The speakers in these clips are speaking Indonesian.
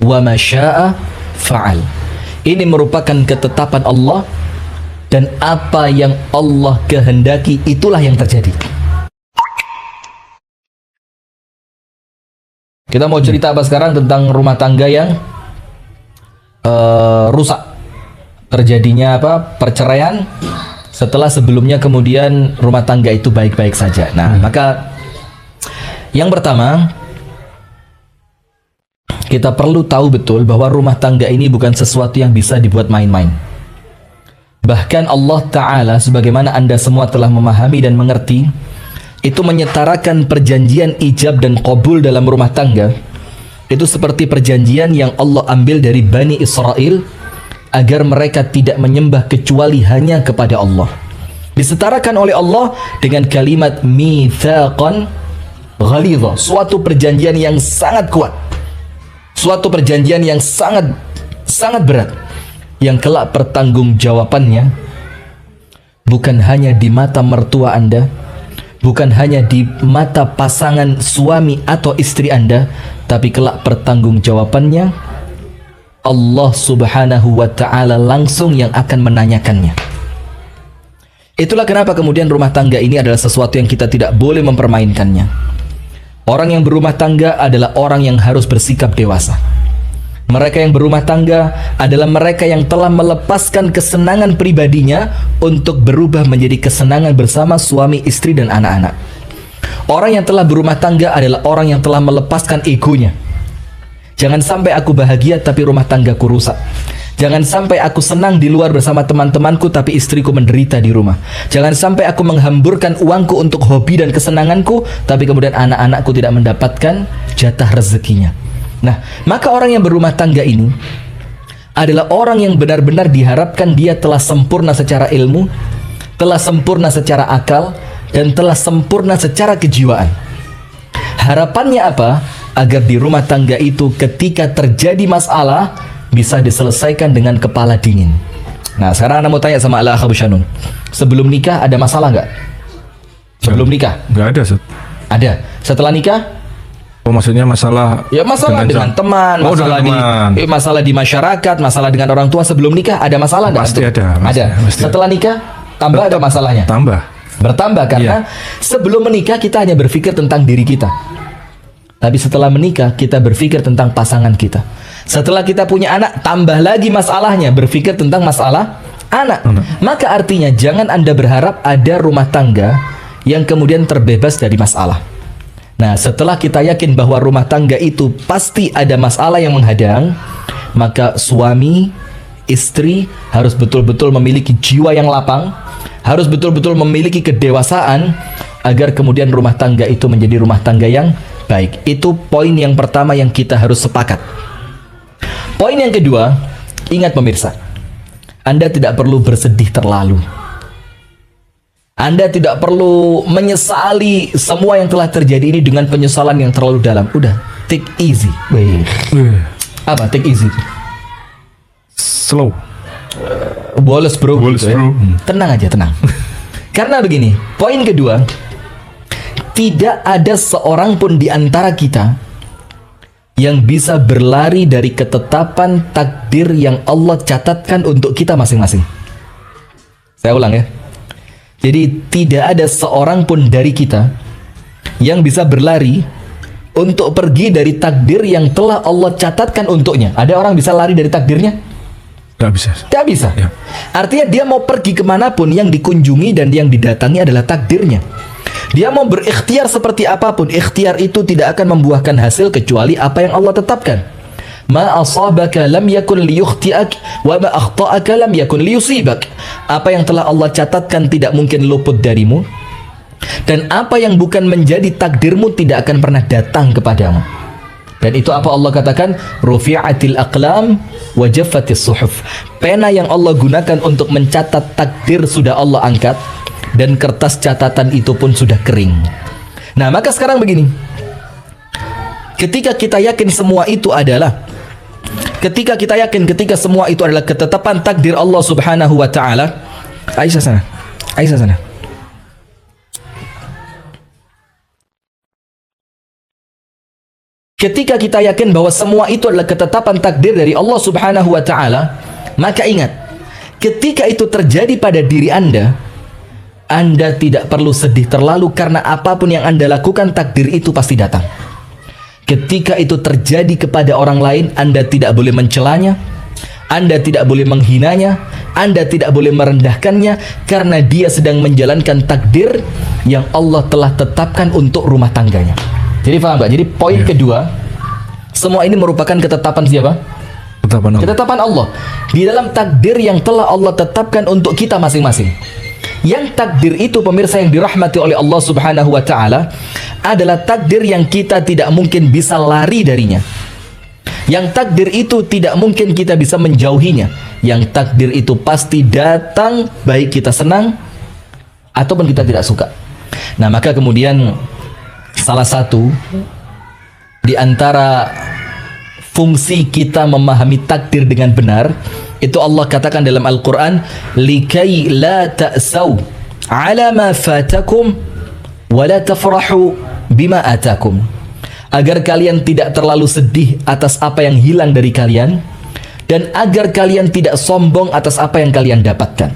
wa ma syaa fa'al. Ini merupakan ketetapan Allah, dan apa yang Allah kehendaki itulah yang terjadi. Kita mau cerita apa sekarang tentang rumah tangga yang rusak. Terjadinya apa? Perceraian setelah sebelumnya kemudian rumah tangga itu baik-baik saja. Nah, maka yang pertama, kita perlu tahu betul bahwa rumah tangga ini bukan sesuatu yang bisa dibuat main-main. Bahkan Allah Ta'ala, sebagaimana Anda semua telah memahami dan mengerti, itu menyetarakan perjanjian ijab dan qabul dalam rumah tangga. Itu seperti perjanjian yang Allah ambil dari Bani Israel, agar mereka tidak menyembah kecuali hanya kepada Allah. Disetarakan oleh Allah dengan kalimat mitsaqan ghalidha, suatu perjanjian yang sangat kuat, suatu perjanjian yang sangat berat, yang kelak pertanggungjawabannya bukan hanya di mata mertua Anda, bukan hanya di mata pasangan suami atau istri Anda, tapi kelak pertanggungjawabannya Allah Subhanahu wa Ta'ala langsung yang akan menanyakannya. Itulah kenapa kemudian rumah tangga ini adalah sesuatu yang kita tidak boleh mempermainkannya. Orang yang berumah tangga adalah orang yang harus bersikap dewasa. Mereka yang berumah tangga adalah mereka yang telah melepaskan kesenangan pribadinya untuk berubah menjadi kesenangan bersama suami, istri, dan anak-anak. Orang yang telah berumah tangga adalah orang yang telah melepaskan egonya. Jangan sampai aku bahagia tapi rumah tanggaku rusak. Jangan sampai aku senang di luar bersama teman-temanku tapi istriku menderita di rumah. Jangan sampai aku menghamburkan uangku untuk hobi dan kesenanganku tapi kemudian anak-anakku tidak mendapatkan jatah rezekinya. Nah, maka orang yang berumah tangga ini adalah orang yang benar-benar diharapkan dia telah sempurna secara ilmu, telah sempurna secara akal, dan telah sempurna secara kejiwaan. Harapannya apa? Agar di rumah tangga itu ketika terjadi masalah bisa diselesaikan dengan kepala dingin. Nah, sekarang Anda mau tanya sama Al-Akh Abu Shanun, sebelum nikah ada masalah nggak? Sebelum nikah? Nggak ada, Ustaz. Ada. Setelah nikah? Oh, maksudnya masalah? Ya, masalah dengan teman, masalah di masyarakat, masalah dengan orang tua. Sebelum nikah ada masalah nggak? Pasti ada. Pasti. Setelah nikah tambah ada masalahnya? Tambah. Bertambah karena sebelum menikah kita hanya berpikir tentang diri kita. Tapi setelah menikah kita berpikir tentang pasangan kita. Setelah kita punya anak tambah lagi masalahnya, berpikir tentang masalah anak. Maka artinya jangan Anda berharap ada rumah tangga yang kemudian terbebas dari masalah. Nah, setelah kita yakin bahwa rumah tangga itu pasti ada masalah yang menghadang, maka suami, istri harus betul-betul memiliki jiwa yang lapang, harus betul-betul memiliki kedewasaan agar kemudian rumah tangga itu menjadi rumah tangga yang baik. Itu poin yang pertama yang kita harus sepakat. Poin yang kedua, ingat pemirsa, Anda tidak perlu bersedih terlalu. Anda tidak perlu menyesali semua yang telah terjadi ini dengan penyesalan yang terlalu dalam. Udah, take easy. Apa take easy? Slow. Boles bro. Boles, gitu, bro. Ya. Tenang aja, tenang. Karena begini, poin kedua, tidak ada seorang pun di antara kita yang bisa berlari dari ketetapan takdir yang Allah catatkan untuk kita masing-masing. Saya ulang ya. Jadi tidak ada seorang pun dari kita yang bisa berlari untuk pergi dari takdir yang telah Allah catatkan untuknya. Ada orang bisa lari dari takdirnya? Tidak bisa. Tidak bisa. Ya. Artinya dia mau pergi kemanapun, yang dikunjungi dan yang didatangi adalah takdirnya. Dia mau berikhtiar seperti apapun, ikhtiar itu tidak akan membuahkan hasil kecuali apa yang Allah tetapkan. Ma asabaka lam yakun liyukhti'ak wa ma akhta'aka lam yakun liyusibak. Apa yang telah Allah catatkan tidak mungkin luput darimu, dan apa yang bukan menjadi takdirmu tidak akan pernah datang kepadamu. Dan itu apa Allah katakan? Rufi'atil aqlam wa jaffatis suhuf. Pena yang Allah gunakan untuk mencatat takdir sudah Allah angkat, dan kertas catatan itu pun sudah kering. Nah, maka sekarang begini, ketika kita yakin semua itu adalah ketika semua itu adalah ketetapan takdir Allah Subhanahu wa Ta'ala. Aisyah sana. Ketika kita yakin bahwa semua itu adalah ketetapan takdir dari Allah Subhanahu wa taala, maka ingat, ketika itu terjadi pada diri Anda tidak perlu sedih terlalu karena apapun yang Anda lakukan, takdir itu pasti datang. Ketika itu terjadi kepada orang lain, Anda tidak boleh mencelanya, Anda tidak boleh menghinanya, Anda tidak boleh merendahkannya, karena dia sedang menjalankan takdir yang Allah telah tetapkan untuk rumah tangganya. Jadi paham Pak? Jadi poin kedua, semua ini merupakan ketetapan siapa? Ketetapan Allah. Ketetapan Allah di dalam takdir yang telah Allah tetapkan untuk kita masing-masing. Yang takdir itu, pemirsa yang dirahmati oleh Allah Subhanahu wa taala, adalah takdir yang kita tidak mungkin bisa lari darinya. Yang takdir itu tidak mungkin kita bisa menjauhinya. Yang takdir itu pasti datang baik kita senang ataupun kita tidak suka. Nah, maka kemudian salah satu di antara fungsi kita memahami takdir dengan benar, itu Allah katakan dalam Al-Quran, likai la ta'saw ala ma fatakum wa la tafrahu bima atakum, agar kalian tidak terlalu sedih atas apa yang hilang dari kalian, dan agar kalian tidak sombong atas apa yang kalian dapatkan.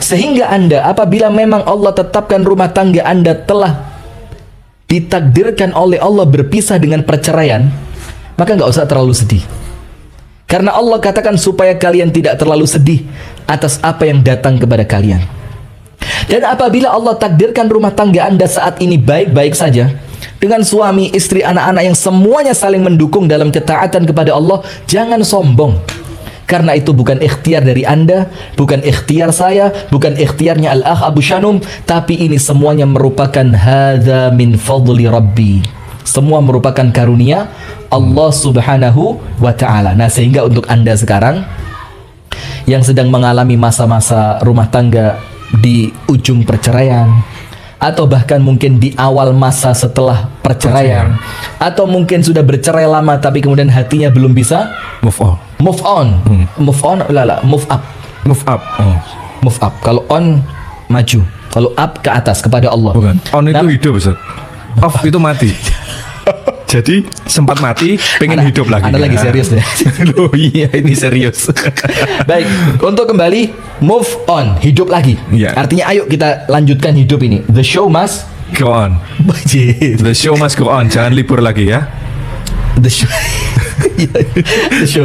Sehingga Anda, apabila memang Allah tetapkan rumah tangga Anda telah ditakdirkan oleh Allah berpisah dengan perceraian, maka nggak usah terlalu sedih. Karena Allah katakan supaya kalian tidak terlalu sedih atas apa yang datang kepada kalian. Dan apabila Allah takdirkan rumah tangga Anda saat ini baik-baik saja, dengan suami, istri, anak-anak yang semuanya saling mendukung dalam ketaatan kepada Allah, jangan sombong. Karena itu bukan ikhtiar dari Anda, bukan ikhtiar saya, bukan ikhtiarnya Al-Akh Abu Shanum, tapi ini semuanya merupakan hadza min fadli Rabbi. Semua merupakan karunia Allah Subhanahu wa ta'ala. Nah, sehingga untuk Anda sekarang yang sedang mengalami masa-masa rumah tangga di ujung perceraian, atau bahkan mungkin di awal masa setelah perceraian, atau mungkin sudah bercerai lama tapi kemudian hatinya belum bisa move up. Move up. Kalau on, maju. Kalau up, ke atas kepada Allah. Bukan. On itu hidup, Ustaz. Off itu mati. Jadi sempat mati, pengen hidup lagi. Anda lagi serius ya? Loh iya, ini serius. Baik, untuk kembali, move on, hidup lagi. Ya. Artinya ayo kita lanjutkan hidup ini. The show must go on. The show must go on. Jangan libur lagi ya. The show.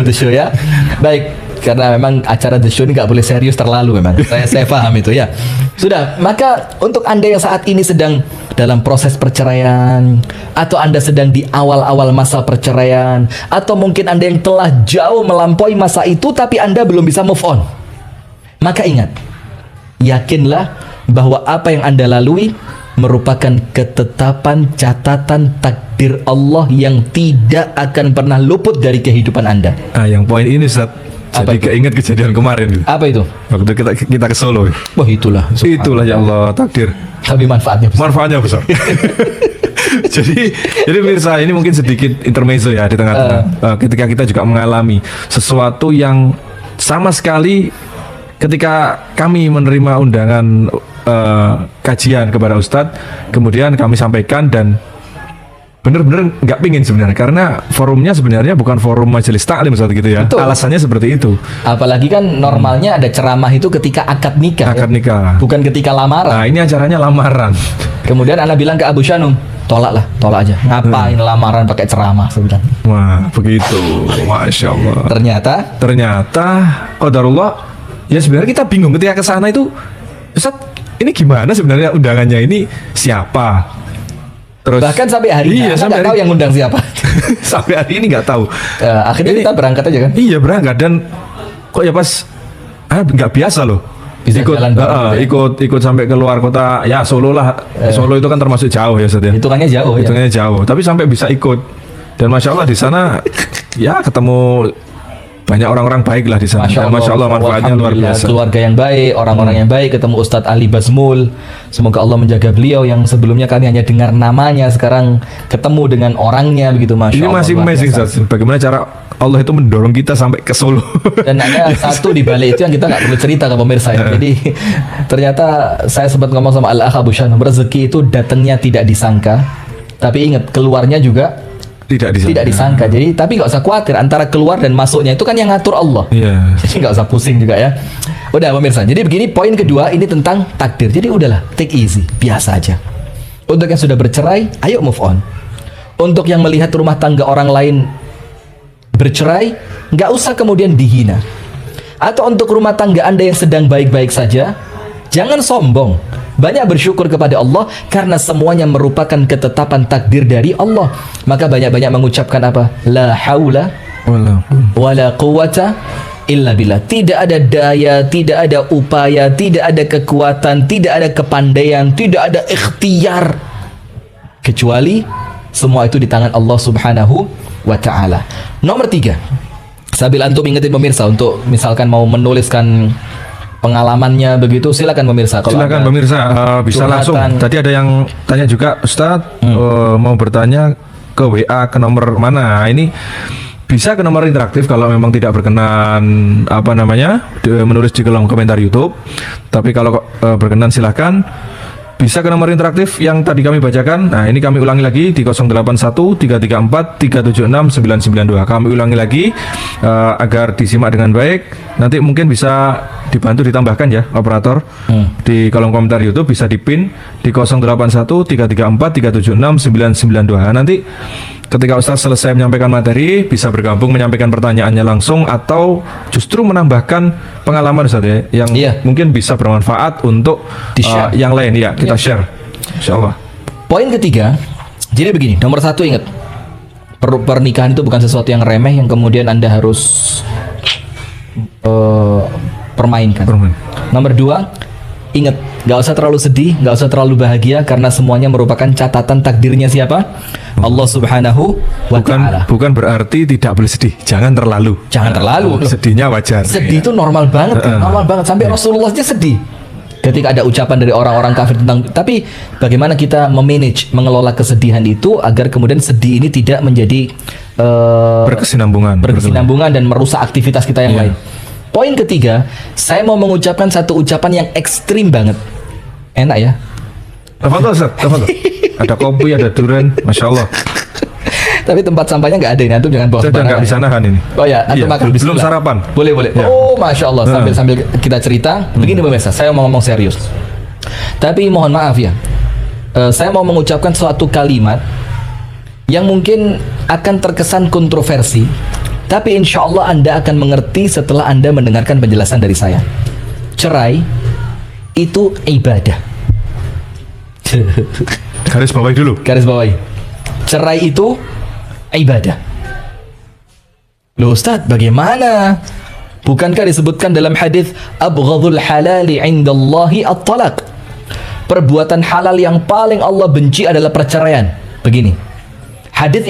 The show ya. Baik, karena memang acara The Show ini nggak boleh serius terlalu memang. Saya paham itu ya. Sudah, maka untuk Anda yang saat ini sedang dalam proses perceraian, atau Anda sedang di awal-awal masa perceraian, atau mungkin Anda yang telah jauh melampaui masa itu tapi Anda belum bisa move on, maka ingat, yakinlah bahwa apa yang Anda lalui merupakan ketetapan catatan takdir Allah yang tidak akan pernah luput dari kehidupan Anda. Yang poin ini, Ustaz. Apa Jadi itu? keinget kejadian kemarin. Apa itu? Waktu kita ke Solo. Wah, itulah. Itulah ya Allah, takdir. Tapi manfaatnya besar. Manfaatnya besar. jadi pemirsa, ini mungkin sedikit intermezzo ya di tengah-tengah. Ketika kita juga mengalami sesuatu yang sama sekali, ketika kami menerima undangan kajian kepada Ustadz, kemudian kami sampaikan, dan bener-bener nggak pingin sebenarnya, karena forumnya sebenarnya bukan forum majelis taklim saat gitu ya. Betul. Alasannya seperti itu. Apalagi kan normalnya ada ceramah itu ketika akad nikah. Akad nikah. Bukan ketika lamaran. Nah, ini acaranya lamaran. Kemudian Anda bilang ke Abu Shanum, tolak aja. Ngapain lamaran pakai ceramah? Saya bilang. Wah, begitu. Masya Allah. Ternyata qadarullah, ya sebenarnya kita bingung ketika ke sana itu, Ustaz, ini gimana sebenarnya undangannya ini siapa? Terus Bahkan sampai hari ini nggak tahu yang undang siapa. Sampai hari ini nggak tahu. Akhirnya kita berangkat aja kan? Iya, berangkat, dan kok ya pas nggak biasa loh. Bisa jalan ikut sampai ke luar kota ya, Solo lah. Solo itu kan termasuk jauh ya, Ustaz ya. Hitungannya jauh. Hitungannya jauh, tapi sampai bisa ikut. Dan Masya Allah di sana ya ketemu banyak orang-orang baik lah di sana. Masya Allah manfaatnya luar biasa. Keluarga yang baik, orang-orang yang baik, ketemu Ustadz Ali Bazmul. Semoga Allah menjaga beliau yang sebelumnya kami hanya dengar namanya, sekarang ketemu dengan orangnya begitu. Masya Ini Allah. masih amazing, Ustaz. Bagaimana cara Allah itu mendorong kita sampai ke Solo. Dan ada satu di balik itu yang kita nggak perlu cerita ke pemirsa ya. Jadi ternyata saya sempat ngomong sama Al-Akh Abu Shanum, rezeki itu datangnya tidak disangka, tapi ingat keluarnya juga Tidak disangka. Jadi tapi nggak usah khawatir, antara keluar dan masuknya itu kan yang ngatur Allah. Iya. Jadi nggak usah pusing juga ya. Udah pemirsa. Jadi begini, poin kedua ini tentang takdir. Jadi udahlah, take easy, biasa aja. Untuk yang sudah bercerai, ayo move on. Untuk yang melihat rumah tangga orang lain bercerai, nggak usah kemudian dihina. Atau untuk rumah tangga Anda yang sedang baik-baik saja, jangan sombong. Banyak bersyukur kepada Allah karena semuanya merupakan ketetapan takdir dari Allah. Maka banyak-banyak mengucapkan apa? La haula wala quwata illa billah. Tidak ada daya, tidak ada upaya, tidak ada kekuatan, tidak ada kepandaian, tidak ada ikhtiar, kecuali semua itu di tangan Allah Subhanahu wa ta'ala. Nomor 3, sambil antum ingetin pemirsa untuk misalkan mau menuliskan pengalamannya begitu, silakan pemirsa. Kalau silakan pemirsa, bisa langsung. Tadi ada yang tanya juga, Ustadz, mau bertanya ke WA ke nomor mana? Ini bisa ke nomor interaktif kalau memang tidak berkenan menulis di kolom komentar YouTube. Tapi kalau berkenan silahkan bisa ke nomor interaktif yang tadi kami bacakan. Nah, ini kami ulangi lagi di 081 334 376 992. Kami ulangi lagi agar disimak dengan baik. Nanti mungkin bisa dibantu ditambahkan ya operator. Di kolom komentar YouTube bisa dipin di 081 334 376 992. Nah, nanti ketika Ustaz selesai menyampaikan materi, bisa bergabung menyampaikan pertanyaannya langsung atau justru menambahkan pengalaman Ustaz ya, yang mungkin bisa bermanfaat untuk yang lain ya, kita share. Insyaallah. Poin ketiga, jadi begini, nomor 1 ingat, pernikahan itu bukan sesuatu yang remeh yang kemudian Anda harus permainkan. Nomor 2, ingat, gak usah terlalu sedih, gak usah terlalu bahagia, karena semuanya merupakan catatan takdirnya siapa? Allah Subhanahu wa ta'ala. Bukan berarti tidak boleh sedih. Jangan terlalu. Sedihnya wajar. Sedih itu normal banget, normal banget. Sampai Rasulullah aja sedih ketika ada ucapan dari orang-orang kafir tentang. Tapi bagaimana kita mengelola kesedihan itu agar kemudian sedih ini tidak menjadi berkesinambungan dan merusak aktivitas kita yang lain. Poin ketiga, saya mau mengucapkan satu ucapan yang ekstrim banget. Enak ya? Tafadhol Ustaz, tafadhol. Ada kopi, ada durian, Masya Allah. Tapi tempat sampahnya nggak ada ini, antum jangan bawa. Sudah nggak bisa nahan ini. Oh ya, antum makan belum sarapan. Boleh. Ya. Oh, Masya Allah. Sambil kita cerita, begini pemirsa, saya mau ngomong serius. Tapi mohon maaf ya, saya mau mengucapkan suatu kalimat yang mungkin akan terkesan kontroversi, tapi insya Allah Anda akan mengerti setelah Anda mendengarkan penjelasan dari saya. Cerai itu ibadah. Garis bawahi dulu. Cerai itu ibadah. Loh Ustaz, bagaimana? Bukankah disebutkan dalam hadis abghadul halali indallahi at-talaq? Perbuatan halal yang paling Allah benci adalah perceraian. Begini, hadis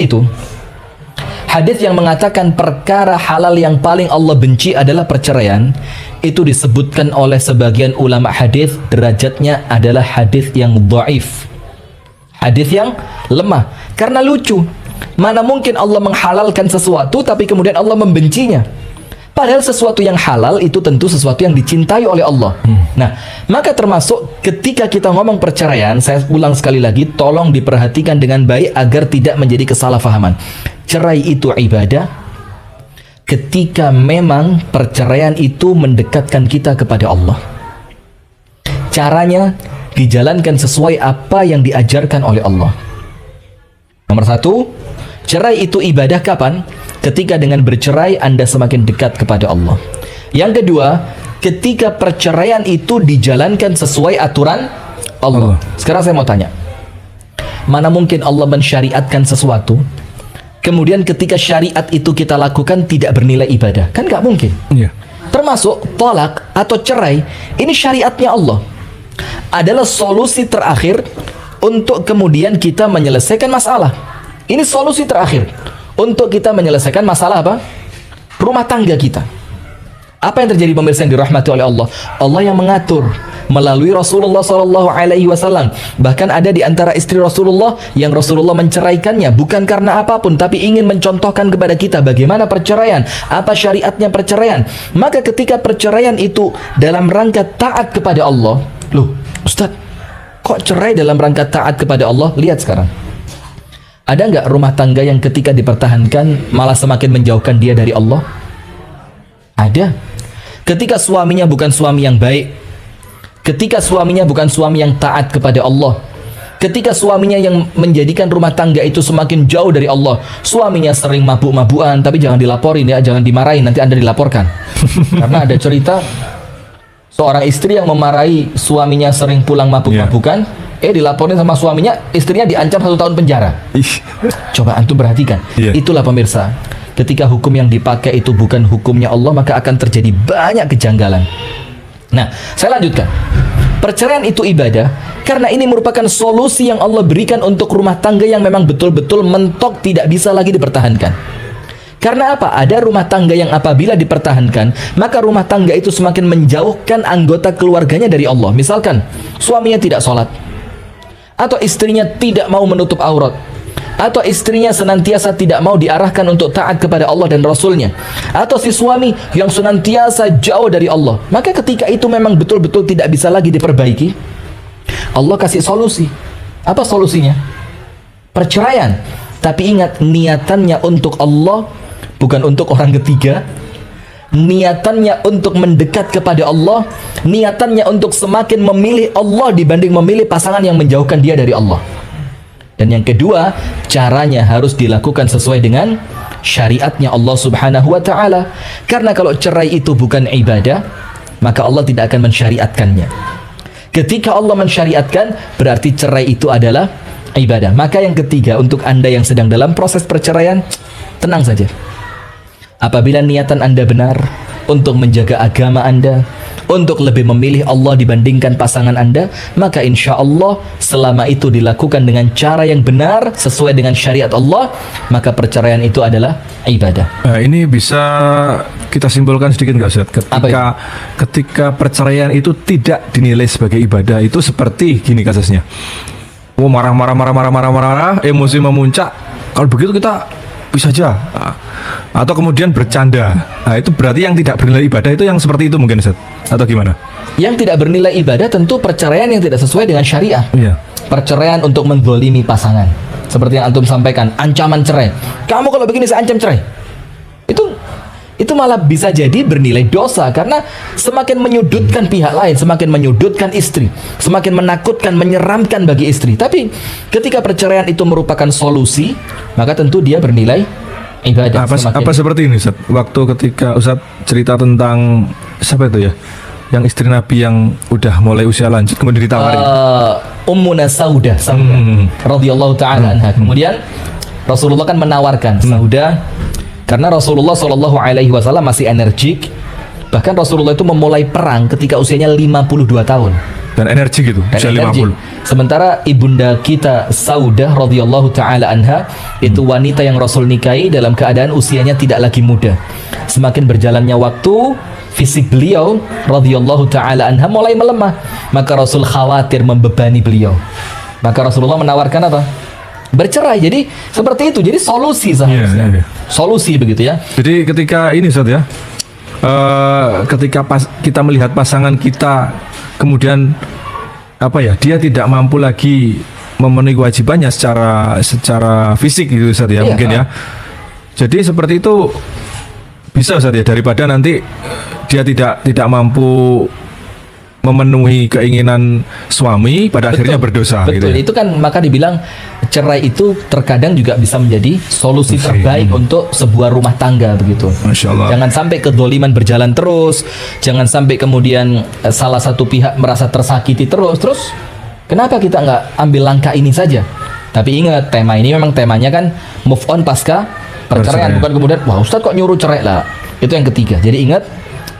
yang mengatakan perkara halal yang paling Allah benci adalah perceraian, itu disebutkan oleh sebagian ulama hadis derajatnya adalah hadis yang dhaif, hadis yang lemah. Karena lucu, mana mungkin Allah menghalalkan sesuatu tapi kemudian Allah membencinya? Padahal sesuatu yang halal itu tentu sesuatu yang dicintai oleh Allah. Nah, maka termasuk ketika kita ngomong perceraian, saya ulang sekali lagi, tolong diperhatikan dengan baik agar tidak menjadi kesalahpahaman. Cerai itu ibadah ketika memang perceraian itu mendekatkan kita kepada Allah. Caranya dijalankan sesuai apa yang diajarkan oleh Allah. Nomor 1, cerai itu ibadah kapan? Ketika dengan bercerai Anda semakin dekat kepada Allah. Yang kedua, ketika perceraian itu dijalankan sesuai aturan Allah. Sekarang saya mau tanya, mana mungkin Allah mensyariatkan sesuatu kemudian ketika syariat itu kita lakukan tidak bernilai ibadah? Kan nggak mungkin. Termasuk talak atau cerai, ini syariatnya Allah, adalah solusi terakhir untuk kemudian kita menyelesaikan masalah. Ini solusi terakhir untuk kita menyelesaikan masalah apa? Rumah tangga kita. Apa yang terjadi pemirsa yang dirahmati oleh Allah? Allah yang mengatur melalui Rasulullah SAW. Bahkan ada di antara istri Rasulullah yang Rasulullah menceraikannya bukan karena apapun, tapi ingin mencontohkan kepada kita bagaimana perceraian, apa syariatnya perceraian. Maka ketika perceraian itu dalam rangka taat kepada Allah, loh Ustaz, kok cerai dalam rangka taat kepada Allah? Lihat sekarang, Ada nggak rumah tangga yang ketika dipertahankan malah semakin menjauhkan dia dari Allah? Ada. Ketika suaminya bukan suami yang baik, ketika suaminya bukan suami yang taat kepada Allah, ketika suaminya yang menjadikan rumah tangga itu semakin jauh dari Allah, suaminya sering mabuk-mabukan, tapi jangan dilaporin ya, jangan dimarahin, nanti Anda dilaporkan. Karena ada cerita seorang istri yang memarahi suaminya sering pulang mabuk-mabukan, dilaporin sama suaminya, istrinya diancam 1 tahun penjara. Coba antum perhatikan. Itulah pemirsa, ketika hukum yang dipakai itu bukan hukumnya Allah, maka akan terjadi banyak kejanggalan. Nah, saya lanjutkan. Perceraian itu ibadah karena ini merupakan solusi yang Allah berikan untuk rumah tangga yang memang betul-betul mentok tidak bisa lagi dipertahankan. Karena apa? Ada rumah tangga yang apabila dipertahankan, maka rumah tangga itu semakin menjauhkan anggota keluarganya dari Allah. Misalkan, suaminya tidak sholat, atau istrinya tidak mau menutup aurat, atau istrinya senantiasa tidak mau diarahkan untuk taat kepada Allah dan Rasulnya, atau si suami yang senantiasa jauh dari Allah, maka ketika itu memang betul-betul tidak bisa lagi diperbaiki, Allah kasih solusi. Apa solusinya? Perceraian. Tapi ingat, niatannya untuk Allah, bukan untuk orang ketiga. Niatannya untuk mendekat kepada Allah, niatannya untuk semakin memilih Allah dibanding memilih pasangan yang menjauhkan dia dari Allah. Dan yang kedua, caranya harus dilakukan sesuai dengan syariatnya Allah Subhanahu wa ta'ala. Karena kalau cerai itu bukan ibadah, maka Allah tidak akan mensyariatkannya. Ketika Allah mensyariatkan, berarti cerai itu adalah ibadah. Maka yang ketiga, untuk Anda yang sedang dalam proses perceraian, tenang saja. Apabila niatan Anda benar untuk menjaga agama Anda, untuk lebih memilih Allah dibandingkan pasangan Anda, maka insya Allah selama itu dilakukan dengan cara yang benar sesuai dengan syariat Allah, maka perceraian itu adalah ibadah. Ini bisa kita simpulkan sedikit nggak Ustaz? Ketika perceraian itu tidak dinilai sebagai ibadah, itu seperti gini kasusnya. Marah, emosi memuncak. Kalau begitu kita bisa aja, atau kemudian bercanda. Nah, itu berarti yang tidak bernilai ibadah itu yang seperti itu mungkin Ustaz, atau gimana? Yang tidak bernilai ibadah tentu perceraian yang tidak sesuai dengan syariah. Perceraian untuk menzalimi pasangan, seperti yang antum sampaikan, ancaman cerai. Kamu kalau begini saya ancam cerai. Itu malah bisa jadi bernilai dosa, karena semakin menyudutkan pihak lain, semakin menyudutkan istri, semakin menakutkan, menyeramkan bagi istri. Tapi ketika perceraian itu merupakan solusi, maka tentu dia bernilai ibadah. Apa seperti ini Ustaz? Waktu ketika Ustaz cerita tentang siapa itu ya, yang istri Nabi yang udah mulai usia lanjut kemudian ditawarin, Ummuna Saudah radhiyallahu ta'ala anha. Kemudian Rasulullah kan menawarkan Saudah, karena Rasulullah SAW masih energik. Bahkan Rasulullah itu memulai perang ketika usianya 52 tahun. Dan energi gitu, usia 50. Sementara ibunda kita Saudah radhiyallahu ta'ala anha, itu wanita yang Rasul nikahi dalam keadaan usianya tidak lagi muda. Semakin berjalannya waktu, fisik beliau radhiyallahu ta'ala anha mulai melemah. Maka Rasul khawatir membebani beliau. Maka Rasulullah menawarkan apa? Bercerai. Jadi seperti itu. Jadi solusi seharusnya. Solusi begitu ya. Jadi ketika ini Ustaz ya, ketika kita melihat pasangan kita kemudian apa ya, dia tidak mampu lagi memenuhi kewajibannya secara fisik gitu Ustaz ya, mungkin ya. Jadi seperti itu bisa Ustaz ya, daripada nanti dia tidak mampu memenuhi keinginan suami, pada akhirnya berdosa. Betul, gitu ya? Itu kan maka dibilang cerai itu terkadang juga bisa menjadi solusi terbaik untuk sebuah rumah tangga begitu. Masya Allah. Jangan sampai kedoliman berjalan terus, jangan sampai kemudian salah satu pihak merasa tersakiti terus. Kenapa kita nggak ambil langkah ini saja? Tapi ingat, tema ini memang temanya kan move on pasca perceraian, bukan kemudian wah Ustadz kok nyuruh cerai lah. Itu yang ketiga. Jadi ingat,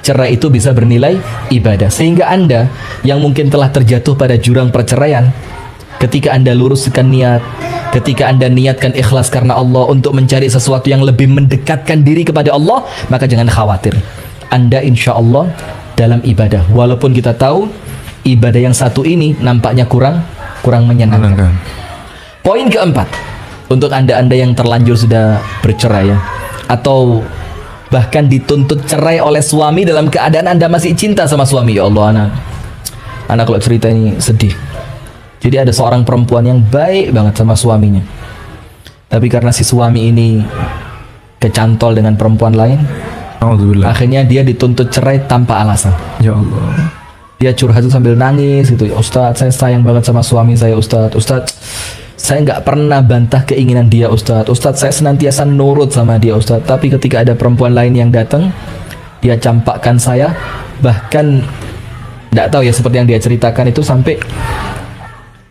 cerai itu bisa bernilai ibadah. Sehingga Anda yang mungkin telah terjatuh pada jurang perceraian, ketika Anda luruskan niat, ketika Anda niatkan ikhlas karena Allah untuk mencari sesuatu yang lebih mendekatkan diri kepada Allah, maka jangan khawatir, Anda insya Allah dalam ibadah. Walaupun kita tahu ibadah yang satu ini nampaknya kurang menyenangkan. Poin keempat, untuk Anda yang terlanjur sudah bercerai ya, atau bahkan dituntut cerai oleh suami dalam keadaan Anda masih cinta sama suami. Ya Allah, anak kalau cerita ini sedih. Jadi ada seorang perempuan yang baik banget sama suaminya. Tapi karena si suami ini kecantol dengan perempuan lain, Alhamdulillah. akhirnya dia dituntut cerai tanpa alasan. Ya Allah. Dia curhat itu sambil nangis gitu. Ya Ustadz, saya sayang banget sama suami saya Ustadz. Ustadz, saya nggak pernah bantah keinginan dia Ustadz. Ustadz, saya senantiasa nurut sama dia Ustadz. Tapi ketika ada perempuan lain yang datang, dia campakkan saya. Bahkan nggak tahu ya, seperti yang dia ceritakan itu, sampai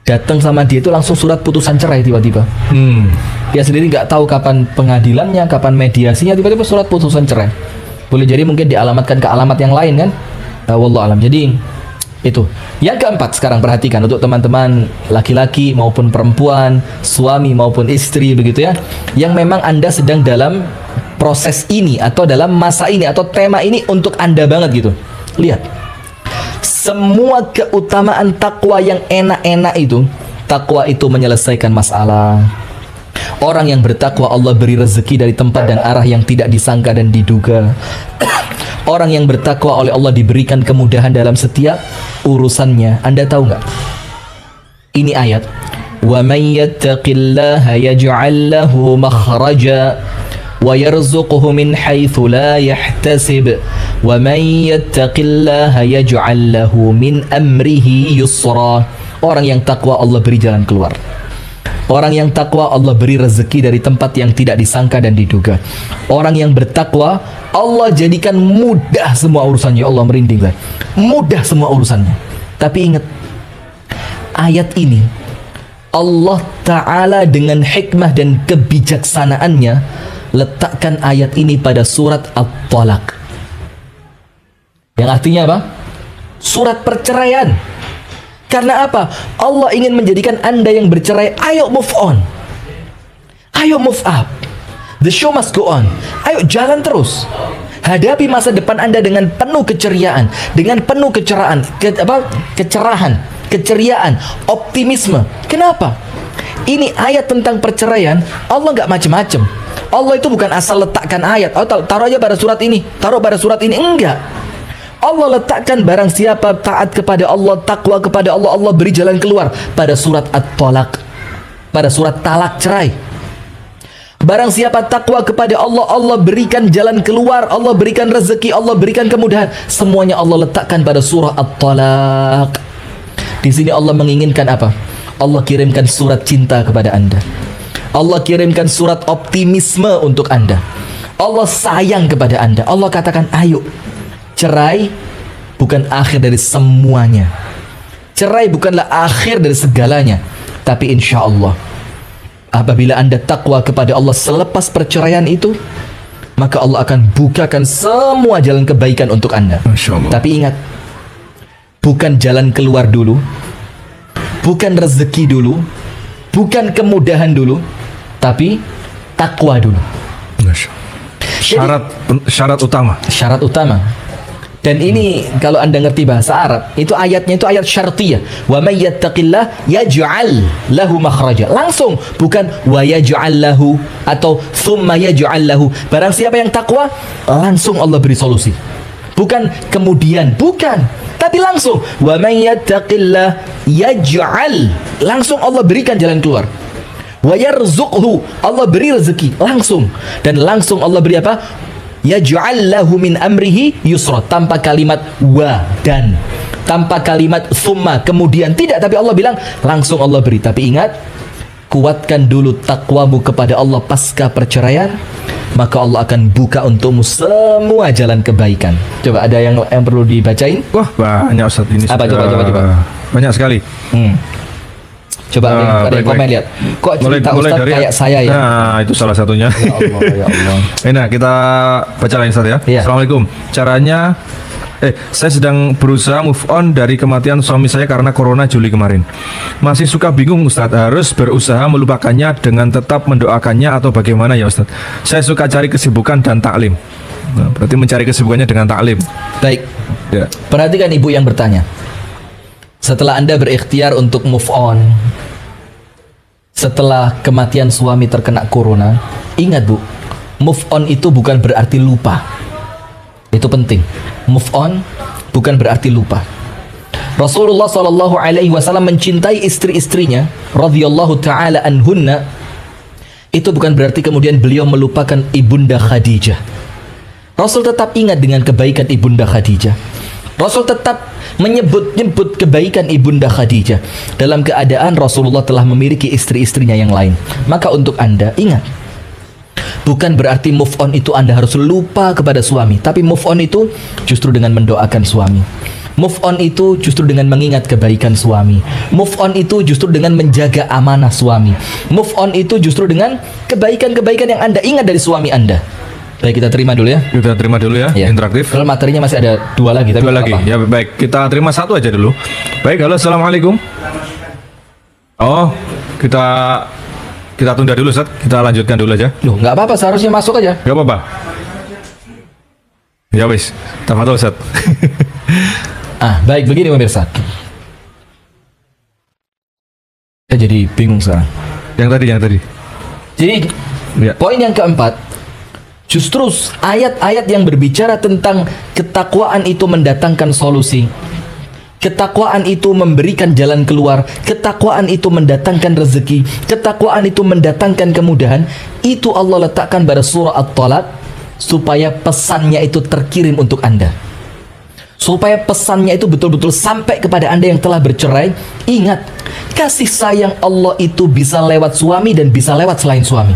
datang sama dia itu langsung surat putusan cerai tiba-tiba. Dia sendiri nggak tahu kapan pengadilannya, kapan mediasinya, tiba-tiba surat putusan cerai. Boleh jadi mungkin dialamatkan ke alamat yang lain kan? Wallahu alam. Jadi itu. Yang keempat, sekarang perhatikan untuk teman-teman laki-laki maupun perempuan, suami maupun istri begitu ya, yang memang Anda sedang dalam proses ini atau dalam masa ini atau tema ini untuk Anda banget gitu. Lihat. Semua keutamaan takwa yang enak-enak itu, takwa itu menyelesaikan masalah. Orang yang bertakwa Allah beri rezeki dari tempat dan arah yang tidak disangka dan diduga. Orang yang bertakwa oleh Allah diberikan kemudahan dalam setiap urusannya. Anda tahu nggak? Ini ayat. Wa may yattaqillaha yaj'al lahu makhraja wa yarzuquhu min haitsu la yahtasib. Wa may yattaqillaha yaj'al lahu min amrihi yusra. Orang yang takwa Allah beri jalan keluar. Orang yang takwa Allah beri rezeki dari tempat yang tidak disangka dan diduga. Orang yang bertakwa Allah jadikan mudah semua urusannya. Allah merinding kan? Mudah semua urusannya. Tapi ingat, ayat ini Allah Ta'ala dengan hikmah dan kebijaksanaannya letakkan ayat ini pada surat At-Talaq, yang artinya apa? Surat perceraian. Karena apa? Allah ingin menjadikan Anda yang bercerai, ayo move on. Ayo move up. The show must go on. Ayo jalan terus. Hadapi masa depan Anda dengan penuh keceriaan, dengan penuh kecerahan, keceriaan, optimisme. Kenapa? Ini ayat tentang perceraian. Allah nggak macem-macem. Allah itu bukan asal letakkan ayat, oh taruh aja pada surat ini, taruh pada surat ini. Enggak. Allah letakkan barang siapa taat kepada Allah, takwa kepada Allah, Allah beri jalan keluar pada surat At-Talaq, pada surat talak cerai. Barang siapa takwa kepada Allah, Allah berikan jalan keluar, Allah berikan rezeki, Allah berikan kemudahan. Semuanya Allah letakkan pada surah At-Talaq. Di sini Allah menginginkan apa? Allah kirimkan surat cinta kepada Anda. Allah kirimkan surat optimisme untuk Anda. Allah sayang kepada Anda. Allah katakan, ayo. Cerai bukan akhir dari semuanya. Cerai bukanlah akhir dari segalanya. Tapi insya Allah, apabila Anda takwa kepada Allah selepas perceraian itu, maka Allah akan bukakan semua jalan kebaikan untuk Anda. Masya Allah. Tapi ingat, bukan jalan keluar dulu, bukan rezeki dulu, bukan kemudahan dulu, tapi takwa dulu. Masya Allah. Syarat utama. Syarat utama. Dan ini kalau Anda ngerti bahasa Arab, itu ayatnya itu ayat syartiyah. Wa may yattaqillah yaj'al lahu makhraja. Langsung, bukan wa yaj'al lahu atau thumma yaj'al lahu. Barang siapa yang takwa, langsung Allah beri solusi. Bukan kemudian, bukan. Tapi langsung wa may yattaqillah yaj'al. Langsung Allah berikan jalan keluar. Wa yarzuqhu, Allah beri rezeki langsung. Dan langsung Allah beri apa? Yaj'al lahu min amrihi yusra, tanpa kalimat wa dan, tanpa kalimat summa kemudian, tidak, tapi Allah bilang langsung Allah beri. Tapi ingat, kuatkan dulu takwamu kepada Allah pasca perceraian, maka Allah akan buka untukmu semua jalan kebaikan. Coba ada yang perlu dibacain? Wah, banyak Ustaz ini. Apa, coba. Banyak sekali. Coba ada yang komen, lihat. Kok cerita Ustaz kayak saya ya? Nah, itu salah satunya. Ya Allah, ya Allah. Nah, kita baca lagi Ustaz ya. Iya. Assalamualaikum. Caranya saya sedang berusaha move on dari kematian suami saya karena corona Juli kemarin. Masih suka bingung Ustaz, harus berusaha melupakannya dengan tetap mendoakannya atau bagaimana ya Ustaz? Saya suka cari kesibukan dan taklim. Nah, berarti mencari kesibukannya dengan taklim. Baik. Ya. Perhatikan ibu yang bertanya. Setelah Anda berikhtiar untuk move on, setelah kematian suami terkena corona, ingat Bu, move on itu bukan berarti lupa. Itu penting. Move on bukan berarti lupa. Rasulullah SAW mencintai istri-istrinya radhiyallahu taala anhunna itu bukan berarti kemudian beliau melupakan Ibunda Khadijah. Rasul tetap ingat dengan kebaikan Ibunda Khadijah. Rasul tetap menyebut-nyebut kebaikan Ibunda Khadijah dalam keadaan Rasulullah telah memiliki istri-istrinya yang lain. Maka untuk Anda, ingat, bukan berarti move on itu Anda harus lupa kepada suami, tapi move on itu justru dengan mendoakan suami. Move on itu justru dengan mengingat kebaikan suami. Move on itu justru dengan menjaga amanah suami. Move on itu justru dengan kebaikan-kebaikan yang Anda ingat dari suami Anda. Baik, kita terima dulu ya. Kita terima dulu ya, interaktif. Kalau materinya masih ada dua lagi, tapi Dua lagi. apa? Ya baik, kita terima satu aja dulu. Baik, halo, assalamualaikum. Oh, kita tunda dulu, Ustaz. Kita lanjutkan dulu aja. Loh, nggak apa-apa, seharusnya masuk aja. Gak apa-apa. Ya wis, tafadhol, Ustaz. Baik, begini pemirsa. Saya jadi bingung sekarang. Yang tadi. Jadi, Ya. poin yang keempat, justru ayat-ayat yang berbicara tentang ketakwaan itu mendatangkan solusi. Ketakwaan itu memberikan jalan keluar. Ketakwaan itu mendatangkan rezeki. Ketakwaan itu mendatangkan kemudahan. Itu Allah letakkan pada surah At-Talaq supaya pesannya itu terkirim untuk Anda. Supaya pesannya itu betul-betul sampai kepada Anda yang telah bercerai. Ingat, kasih sayang Allah itu bisa lewat suami dan bisa lewat selain suami.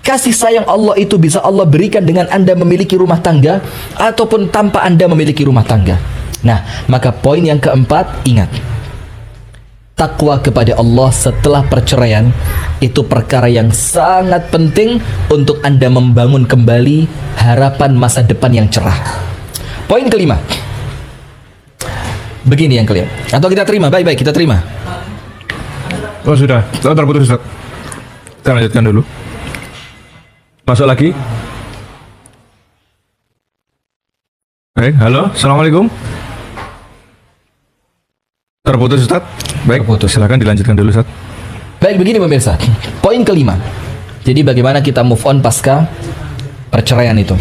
Kasih sayang Allah itu bisa Allah berikan dengan Anda memiliki rumah tangga ataupun tanpa Anda memiliki rumah tangga. Nah, maka poin yang keempat, ingat, takwa kepada Allah setelah perceraian itu perkara yang sangat penting untuk Anda membangun kembali harapan masa depan yang cerah. Poin kelima, begini yang kelima, atau kita terima, baik-baik kita terima. Oh sudah, terputus, Ustaz. Kita lanjutkan dulu. Masuk lagi. Baik, halo, assalamualaikum. Terputus, Ustaz. Baik, Terputus. silakan dilanjutkan dulu, Ustaz. Baik, begini pemirsa, poin kelima. Jadi bagaimana kita move on pasca perceraian itu.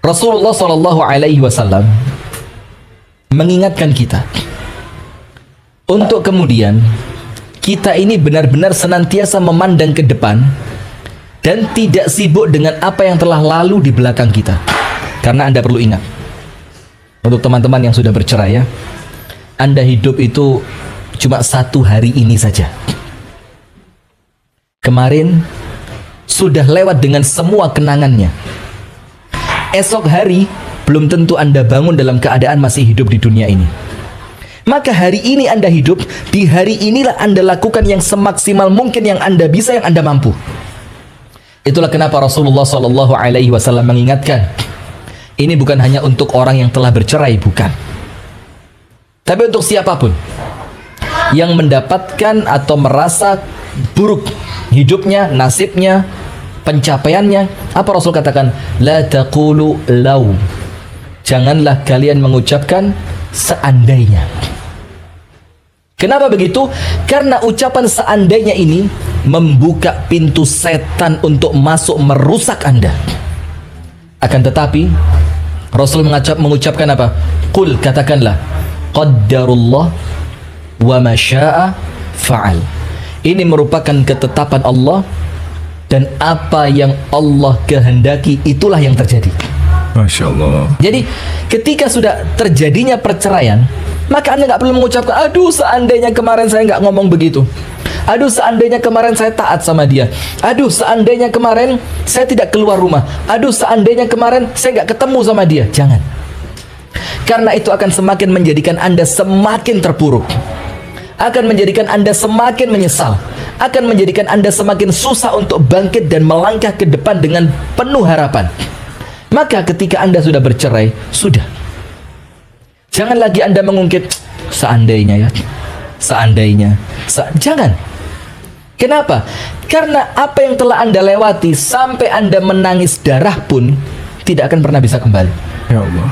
Rasulullah Shallallahu Alaihi Wasallam mengingatkan kita untuk kemudian kita ini benar-benar senantiasa memandang ke depan dan tidak sibuk dengan apa yang telah lalu di belakang kita. Karena Anda perlu ingat, untuk teman-teman yang sudah bercerai ya, Anda hidup itu cuma satu hari ini saja. Kemarin sudah lewat dengan semua kenangannya. Esok hari belum tentu Anda bangun dalam keadaan masih hidup di dunia ini. Maka hari ini Anda hidup, di hari inilah Anda lakukan yang semaksimal mungkin yang Anda bisa, yang Anda mampu. Itulah kenapa Rasulullah Shallallahu Alaihi Wasallam mengingatkan, ini bukan hanya untuk orang yang telah bercerai, bukan. Tapi untuk siapapun yang mendapatkan atau merasa buruk hidupnya, nasibnya, pencapaiannya, apa Rasul katakan? La taqulu law. Janganlah kalian mengucapkan seandainya. Kenapa begitu? Karena ucapan seandainya ini membuka pintu setan untuk masuk merusak Anda. Akan tetapi Rasul mengucapkan apa? Qul, katakanlah, qaddarullah wa ma syaa fa'al. Ini merupakan ketetapan Allah dan apa yang Allah kehendaki itulah yang terjadi. Masya Allah. Jadi ketika sudah terjadinya perceraian, maka Anda nggak perlu mengucapkan, aduh seandainya kemarin saya nggak ngomong begitu, aduh seandainya kemarin saya taat sama dia, aduh seandainya kemarin saya tidak keluar rumah, aduh seandainya kemarin saya nggak ketemu sama dia. Jangan. Karena itu akan semakin menjadikan Anda semakin terpuruk, akan menjadikan Anda semakin menyesal, akan menjadikan Anda semakin susah untuk bangkit dan melangkah ke depan dengan penuh harapan. Maka ketika Anda sudah bercerai, sudah. Jangan lagi Anda mengungkit, seandainya ya, seandainya. Jangan. Kenapa? Karena apa yang telah Anda lewati sampai Anda menangis darah pun tidak akan pernah bisa kembali. Ya Allah.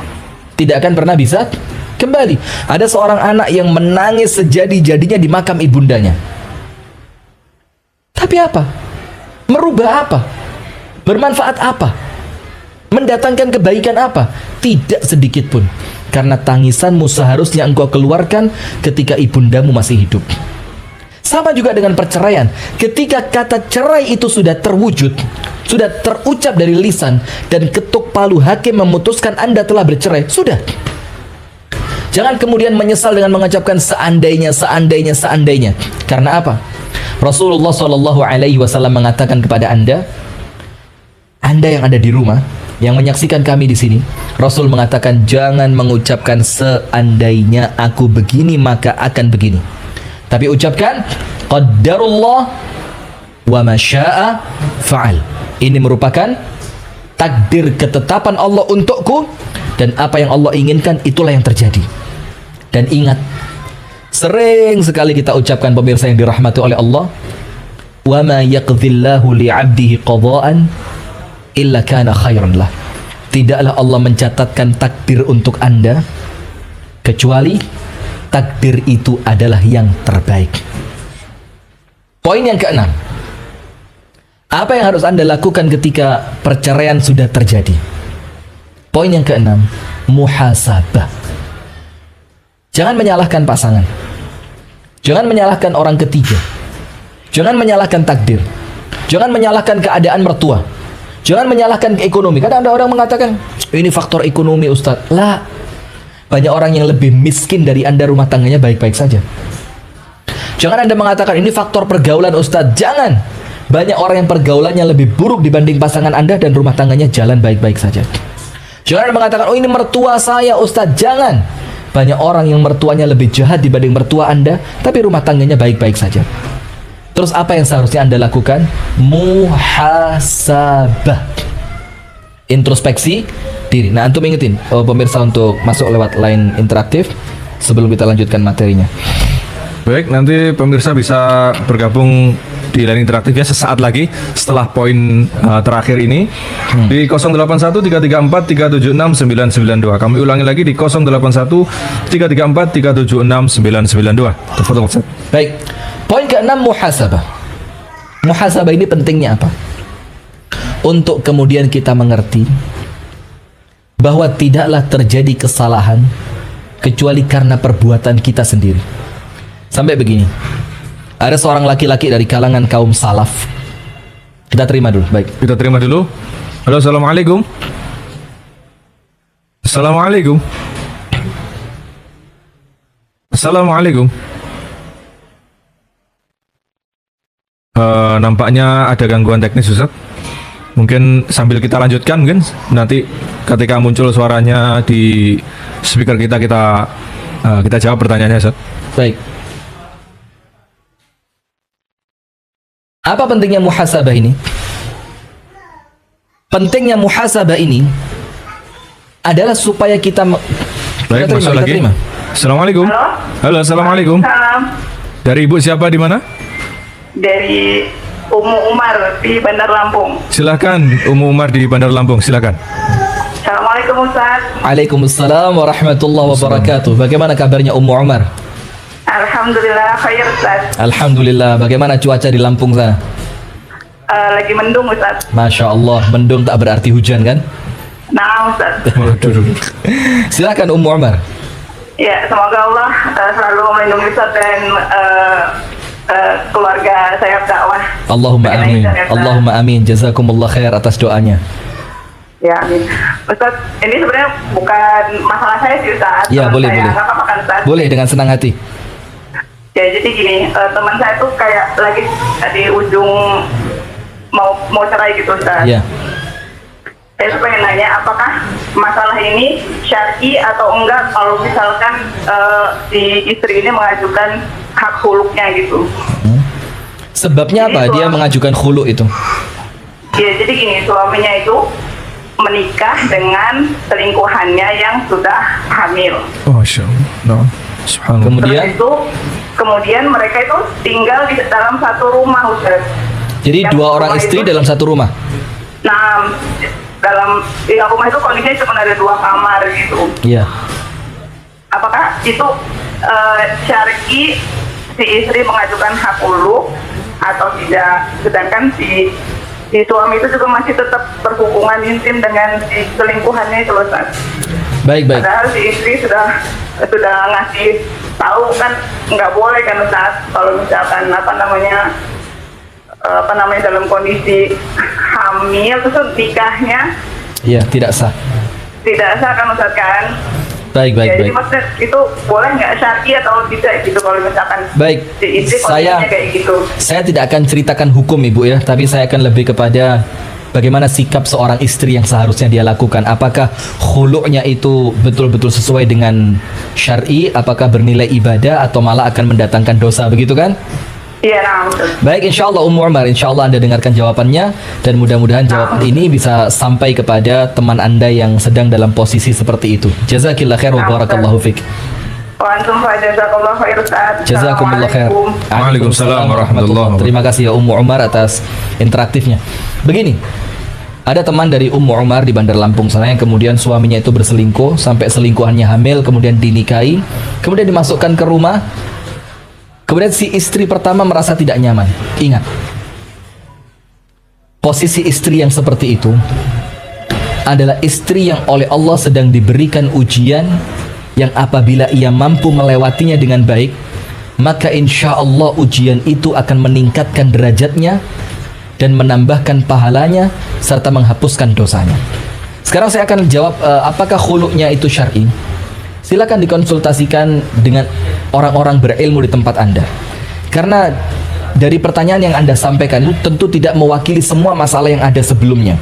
Tidak akan pernah bisa kembali. Ada seorang anak yang menangis sejadi-jadinya di makam ibundanya. Tapi apa? Merubah apa? Bermanfaat apa? Mendatangkan kebaikan apa? Tidak sedikit pun. Karena tangisanmu seharusnya engkau keluarkan ketika ibundamu masih hidup. Sama juga dengan perceraian. Ketika kata cerai itu sudah terwujud, sudah terucap dari lisan, dan ketuk palu hakim memutuskan Anda telah bercerai, sudah. Jangan kemudian menyesal dengan mengucapkan seandainya. Karena apa? Rasulullah SAW mengatakan kepada Anda yang ada di rumah, yang menyaksikan kami di sini, Rasul mengatakan jangan mengucapkan seandainya aku begini maka akan begini. Tapi ucapkan qaddarullah wa ma syaa fa'al. Ini merupakan takdir ketetapan Allah untukku, dan apa yang Allah inginkan itulah yang terjadi. Dan ingat, sering sekali kita ucapkan pemirsa yang dirahmati oleh Allah, wa ma yaqdhillahu li'abdihi qada'an illa kana khairan lah. Tidaklah Allah mencatatkan takdir untuk Anda kecuali takdir itu adalah yang terbaik. Poin yang keenam, apa yang harus Anda lakukan ketika perceraian sudah terjadi? Poin yang keenam, muhasabah. Jangan menyalahkan pasangan, jangan menyalahkan orang ketiga, jangan menyalahkan takdir, jangan menyalahkan keadaan mertua, jangan menyalahkan ekonomi. Kadang ada orang mengatakan ini faktor ekonomi, Ustaz. Lah, banyak orang yang lebih miskin dari Anda, rumah tangganya baik-baik saja. Jangan Anda mengatakan ini faktor pergaulan, Ustaz. Jangan. Banyak orang yang pergaulannya lebih buruk dibanding pasangan Anda dan rumah tangganya jalan baik-baik saja. Jangan Anda mengatakan oh ini mertua saya, Ustaz. Jangan. Banyak orang yang mertuanya lebih jahat dibanding mertua Anda, tapi rumah tangganya baik-baik saja. Terus apa yang seharusnya Anda lakukan? Muhasabah. Introspeksi diri. Nah, antum ingetin pemirsa untuk masuk lewat line interaktif sebelum kita lanjutkan materinya. Baik, nanti pemirsa bisa bergabung di line interaktif ya sesaat lagi setelah poin terakhir ini di 081334376992. Kami ulangi lagi di 081334376992. Tafadhol Ustaz. Baik. Poin keenam, muhasabah. Muhasabah ini pentingnya apa? Untuk kemudian kita mengerti bahwa tidaklah terjadi kesalahan kecuali karena perbuatan kita sendiri. Sampai begini, ada seorang laki-laki dari kalangan kaum salaf. Kita terima dulu, baik. Kita terima dulu. Halo, assalamualaikum. Assalamualaikum. Assalamualaikum. Nampaknya ada gangguan teknis, Ustaz. Mungkin sambil kita lanjutkan, mungkin nanti ketika muncul suaranya di speaker kita jawab pertanyaannya, Ustaz. Baik. Apa pentingnya muhasabah ini? Pentingnya muhasabah ini adalah supaya kita baik, masuk lagi. terima. Assalamualaikum. Halo. Halo, assalamualaikum. Salam. Dari Ibu siapa di mana? Dari Ummu Umar di Bandar Lampung. Silakan Ummu Umar di Bandar Lampung, silakan. Assalamualaikum Ustaz. Waalaikumsalam warahmatullahi wabarakatuh. Bagaimana kabarnya Ummu Umar? Alhamdulillah khair Ustaz. Alhamdulillah. Bagaimana cuaca di Lampung sana? Lagi mendung Ustaz. Masya Allah, mendung tak berarti hujan kan? Nah Ustaz. Silakan Ummu Umar. Ya, semoga Allah selalu melindungi Ustaz dan keluarga saya dakwah. Allahumma amin. Allahumma amin. Jazakumullah khair atas doanya. Ya, amin. Ustaz, ini sebenarnya bukan masalah saya sih Ustaz. Ya, boleh, saya. boleh. Nggak apa-apa kan Ustaz? Boleh, dengan senang hati. Ya, jadi gini, teman saya tuh kayak lagi di ujung mau cerai gitu Ustaz. Ya. Saya tuh pengen nanya, apakah masalah ini syar'i atau enggak kalau misalkan si istri ini mengajukan hak huluknya gitu. Sebabnya apa Jadi dia mengajukan khulu itu? Ya, jadi gini, suaminya itu menikah dengan selingkuhannya yang sudah hamil. Oh, Masya Allah. Subhanallah. Kemudian? Terus itu, kemudian mereka itu tinggal di dalam satu rumah, Ustaz. Jadi Yang dua orang rumah istri itu- dalam satu rumah. Nah, di rumah itu kondisinya cuma ada 2 kamar gitu. Iya. Apakah itu syar'i si istri mengajukan hak huluk atau tidak? Sedangkan si si suami itu juga masih tetap berhubungan intim dengan si selingkuhannya itu loh, Ustaz. Baik. Padahal si istri sudah ngasih tahu kan nggak boleh kan Ustaz, kalau misalkan apa namanya dalam kondisi hamil terus nikahnya Ya, tidak sah. kan Ustaz kan. Baik. Jadi maksudnya itu boleh nggak syar'i atau tidak gitu kalau misalkan Baik, si istri saya kondisinya kayak gitu. tidak akan ceritakan hukum Ibu ya, tapi saya akan lebih kepada bagaimana sikap seorang istri yang seharusnya dia lakukan. Apakah khulu'nya itu betul-betul sesuai dengan syar'i, apakah bernilai ibadah atau malah akan mendatangkan dosa, begitu kan? Iya, nah, Ustaz. Baik, insya Allah Ummu Umar, insya Allah Anda dengarkan jawabannya, dan mudah-mudahan jawaban ini bisa sampai kepada teman Anda yang sedang dalam posisi seperti itu. Jazakillah khair wa barakallahu fik. Wa antum fa jazakallahu khair Ustaz. Jazakumullah khair. Assalamualaikum. Waalaikumsalam warahmatullahi wabarakatuh. Terima kasih ya Ummu Umar atas interaktifnya. Begini, ada teman dari Ummu Umar di Bandar Lampung sana yang kemudian suaminya itu berselingkuh, sampai selingkuhannya hamil, kemudian dinikahi, kemudian dimasukkan ke rumah. Kemudian si istri pertama merasa tidak nyaman. Ingat, posisi istri yang seperti itu adalah istri yang oleh Allah sedang diberikan ujian, yang apabila ia mampu melewatinya dengan baik, maka insya Allah ujian itu akan meningkatkan derajatnya dan menambahkan pahalanya serta menghapuskan dosanya. Sekarang saya akan jawab apakah khulu'nya itu syar'i. Silakan dikonsultasikan dengan orang-orang berilmu di tempat Anda. Karena dari pertanyaan yang Anda sampaikan itu tentu tidak mewakili semua masalah yang ada sebelumnya.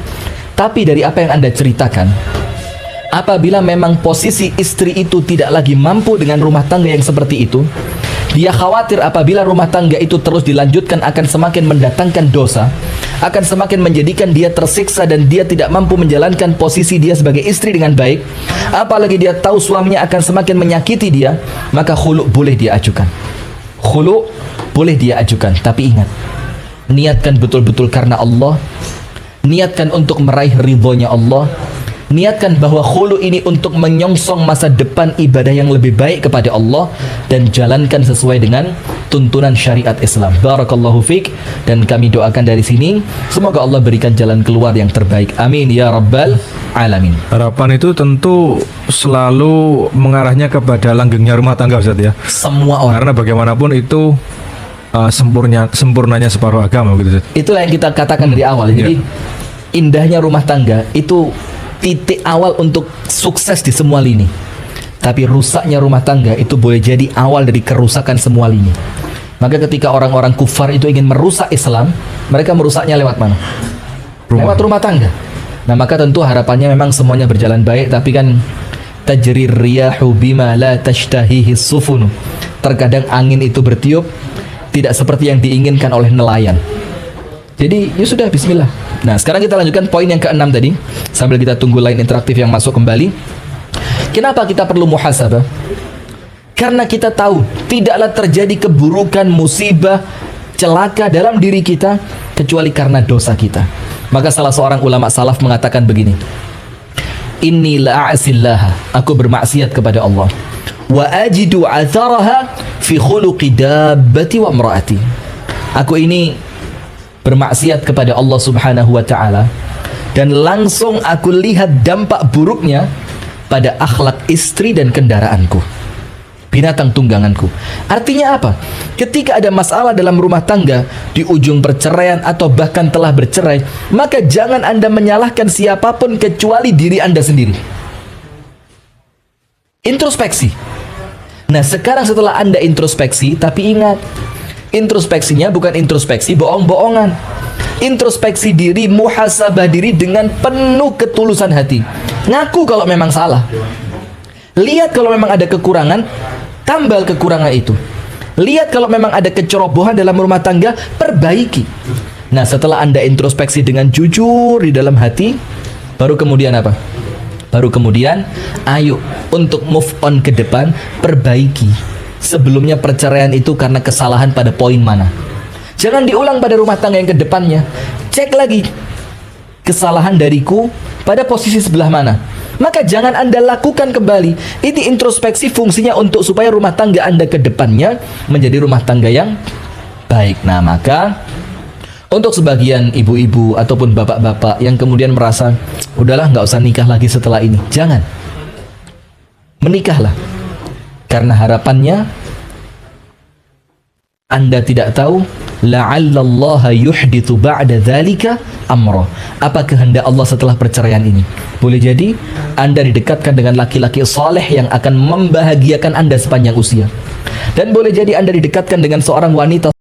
Tapi dari apa yang Anda ceritakan, apabila memang posisi istri itu tidak lagi mampu dengan rumah tangga yang seperti itu, dia khawatir apabila rumah tangga itu terus dilanjutkan akan semakin mendatangkan dosa, akan semakin menjadikan dia tersiksa dan dia tidak mampu menjalankan posisi dia sebagai istri dengan baik. Apalagi dia tahu suaminya akan semakin menyakiti dia, maka khulu' boleh dia ajukan. Khulu' boleh dia ajukan, tapi ingat, niatkan betul-betul karena Allah, niatkan untuk meraih ridhonya Allah, niatkan bahwa khulu ini untuk menyongsong masa depan ibadah yang lebih baik kepada Allah, dan jalankan sesuai dengan tuntunan syariat Islam. Barakallahu fiik, dan kami doakan dari sini semoga Allah berikan jalan keluar yang terbaik. Amin ya rabbal alamin. Harapan itu tentu selalu mengarahnya kepada langgengnya rumah tangga, Ustaz ya. Semua orang. Karena bagaimanapun itu sempurnanya separuh agama gitu, Ustaz. Itulah yang kita katakan dari awal. Jadi indahnya rumah tangga itu titik awal untuk sukses di semua lini. Tapi rusaknya rumah tangga itu boleh jadi awal dari kerusakan semua lini. Maka ketika orang-orang kufar itu ingin merusak Islam, mereka merusaknya lewat mana? Lewat rumah tangga. Nah, maka tentu harapannya memang semuanya berjalan baik, tapi kan tajrir riyahu bima la tashtahihi sufunu. Terkadang angin itu bertiup tidak seperti yang diinginkan oleh nelayan. Jadi ya sudah, bismillah. Nah, sekarang kita lanjutkan poin yang ke-6 tadi, sambil kita tunggu line interaktif yang masuk kembali. Kenapa kita perlu muhasabah? Karena kita tahu tidaklah terjadi keburukan, musibah, celaka dalam diri kita kecuali karena dosa kita. Maka salah seorang ulama salaf mengatakan begini, inni la'asillaha, aku bermaksiat kepada Allah, wa ajidu atharaha fi khuluqi dabbati wa imraati. Aku ini bermaksiat kepada Allah subhanahu wa ta'ala, dan langsung aku lihat dampak buruknya pada akhlak istri dan kendaraanku, binatang tungganganku. Artinya apa? Ketika ada masalah dalam rumah tangga, di ujung perceraian atau bahkan telah bercerai, maka jangan Anda menyalahkan siapapun kecuali diri Anda sendiri. Introspeksi. Nah, sekarang setelah Anda introspeksi, tapi ingat, introspeksinya bukan introspeksi bohong-bohongan. Introspeksi diri, muhasabah diri dengan penuh ketulusan hati. Ngaku kalau memang salah. Lihat kalau memang ada kekurangan, tambal kekurangan itu. Lihat kalau memang ada kecerobohan dalam rumah tangga, perbaiki. Nah, setelah Anda introspeksi dengan jujur di dalam hati, baru kemudian apa? Baru kemudian, ayo untuk move on ke depan, perbaiki. Sebelumnya perceraian itu karena kesalahan pada poin mana. Jangan diulang pada rumah tangga yang ke depannya. Cek lagi, kesalahan dariku pada posisi sebelah mana. Maka jangan Anda lakukan kembali. Ini introspeksi fungsinya untuk supaya rumah tangga Anda ke depannya menjadi rumah tangga yang baik. Nah, maka Untuk sebagian ibu-ibu ataupun bapak-bapak yang kemudian merasa, udahlah nggak usah nikah lagi setelah ini. Jangan. Menikahlah. Karena harapannya, Anda tidak tahu, la'allallaha yuhdithu ba'da dzalika amra. Apa kehendak Allah setelah perceraian ini? Boleh jadi Anda didekatkan dengan laki-laki saleh yang akan membahagiakan Anda sepanjang usia. Dan boleh jadi Anda didekatkan dengan seorang wanita